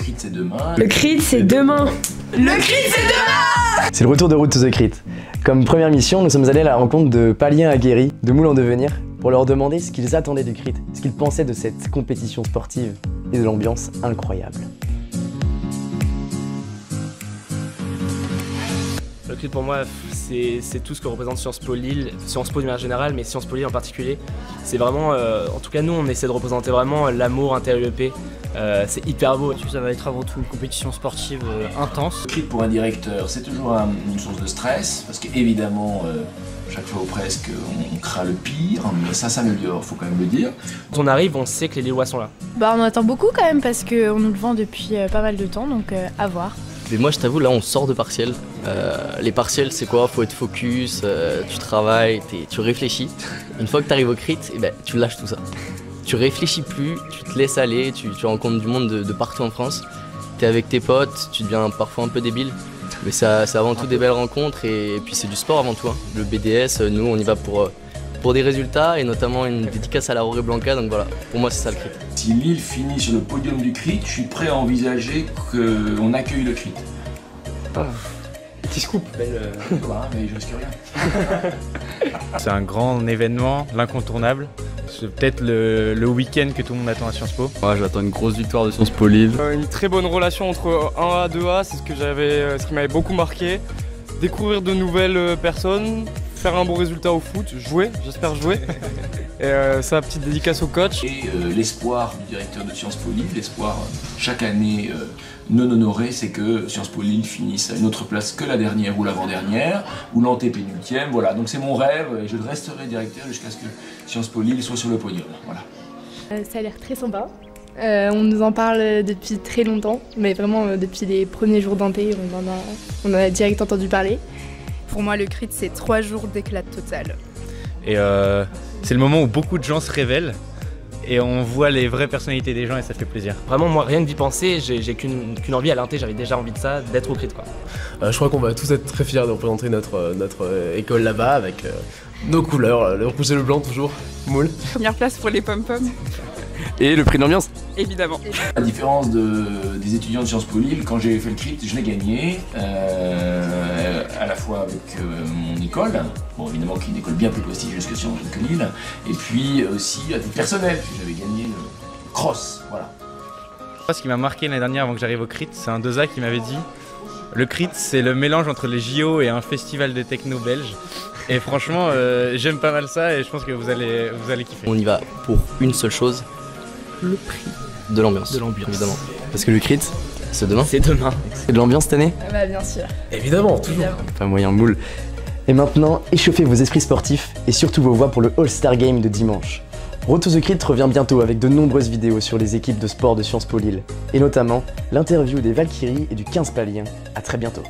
crit c'est demain. Le crit c'est demain. Le crit c'est demain. C'est le retour de Road to the Crit. Comme première mission, nous sommes allés à la rencontre de paliens aguerris, de moules en devenir, pour leur demander ce qu'ils attendaient du crit, ce qu'ils pensaient de cette compétition sportive et de l'ambiance incroyable. Le crit pour moi, c'est tout ce que représente Sciences Po Lille, Sciences Po de manière générale, mais Sciences Po Lille en particulier. C'est vraiment, en tout cas nous, on essaie de représenter vraiment l'amour inter-UEP. C'est hyper beau. Ça va être avant tout une compétition sportive intense. Le crit pour un directeur, c'est toujours une source de stress, parce qu'évidemment, chaque fois ou presque, on craint le pire, mais ça s'améliore, faut quand même le dire. Quand on arrive, on sait que les Lillois sont là. Bah on attend beaucoup quand même parce qu'on nous le vend depuis pas mal de temps, donc à voir. Mais moi je t'avoue, là on sort de partiels. Les partiels c'est quoi? Faut être focus, tu travailles, tu réfléchis. Une fois que tu arrives au crit, eh ben, tu lâches tout ça. Tu réfléchis plus, tu te laisses aller, tu rencontres du monde de partout en France. Tu es avec tes potes, tu deviens parfois un peu débile. Mais c'est avant tout des belles rencontres et puis c'est du sport avant tout. Hein. Le BDS, nous on y va pour des résultats et notamment une dédicace à la Roré Blanca, donc voilà, pour moi c'est ça le crit. Si Lille finit sur le podium du crit, je suis prêt à envisager qu'on accueille le crit. Petit scoop. Voilà, mais je risque rien. C'est un grand événement, l'incontournable. C'est peut-être le week-end que tout le monde attend à Sciences Po. Ouais, j'attends une grosse victoire de Sciences Po Lille. Une très bonne relation entre 1A et 2A, c'est ce qui m'avait beaucoup marqué. Découvrir de nouvelles personnes, faire un bon résultat au foot, j'espère jouer. Et ça, petite dédicace au coach. Et l'espoir du directeur de Sciences Po Lille, l'espoir chaque année non honoré, c'est que Sciences Po Lille finisse à une autre place que la dernière ou l'avant-dernière, ou l'antépénultième, voilà. Donc c'est mon rêve et je resterai directeur jusqu'à ce que Sciences Po Lille soit sur le podium, voilà. Ça a l'air très sympa. On nous en parle depuis très longtemps, mais vraiment depuis les premiers jours d'inté, on en a direct entendu parler. Pour moi, le crit, c'est 3 jours d'éclat total. Et c'est le moment où beaucoup de gens se révèlent et on voit les vraies personnalités des gens et ça fait plaisir. Vraiment, moi, rien que d'y penser, j'ai qu'une envie à l'inté, j'avais déjà envie de ça, d'être au crit quoi. Je crois qu'on va tous être très fiers de représenter notre école là-bas avec nos couleurs, le rouge et le blanc toujours, moule. Première place pour les pom-pom. Et le prix de l'ambiance. Évidemment. À différence des étudiants de Sciences Po Lille, quand j'ai fait le crit, je l'ai gagné, à la fois avec mon école, bon évidemment qui est une école bien plus prestigieuse que Sciences Po Lille, et puis aussi à titre personnel, j'avais gagné le cross, voilà. Ce qui m'a marqué l'année dernière avant que j'arrive au crit, c'est un 2A qui m'avait dit le crit c'est le mélange entre les JO et un festival de techno belge. Et franchement, j'aime pas mal ça et je pense que vous allez kiffer. On y va pour une seule chose, le prix de l'ambiance. Évidemment. Parce que le crit, c'est demain. C'est demain. C'est de l'ambiance cette année? Bah bien sûr. Évidemment, toujours. Pas moyen moule. Et maintenant, échauffez vos esprits sportifs et surtout vos voix pour le All-Star Game de dimanche. Road to the Crit revient bientôt avec de nombreuses vidéos sur les équipes de sport de Sciences Po Lille. Et notamment, l'interview des Valkyries et du 15 Paliens. À très bientôt.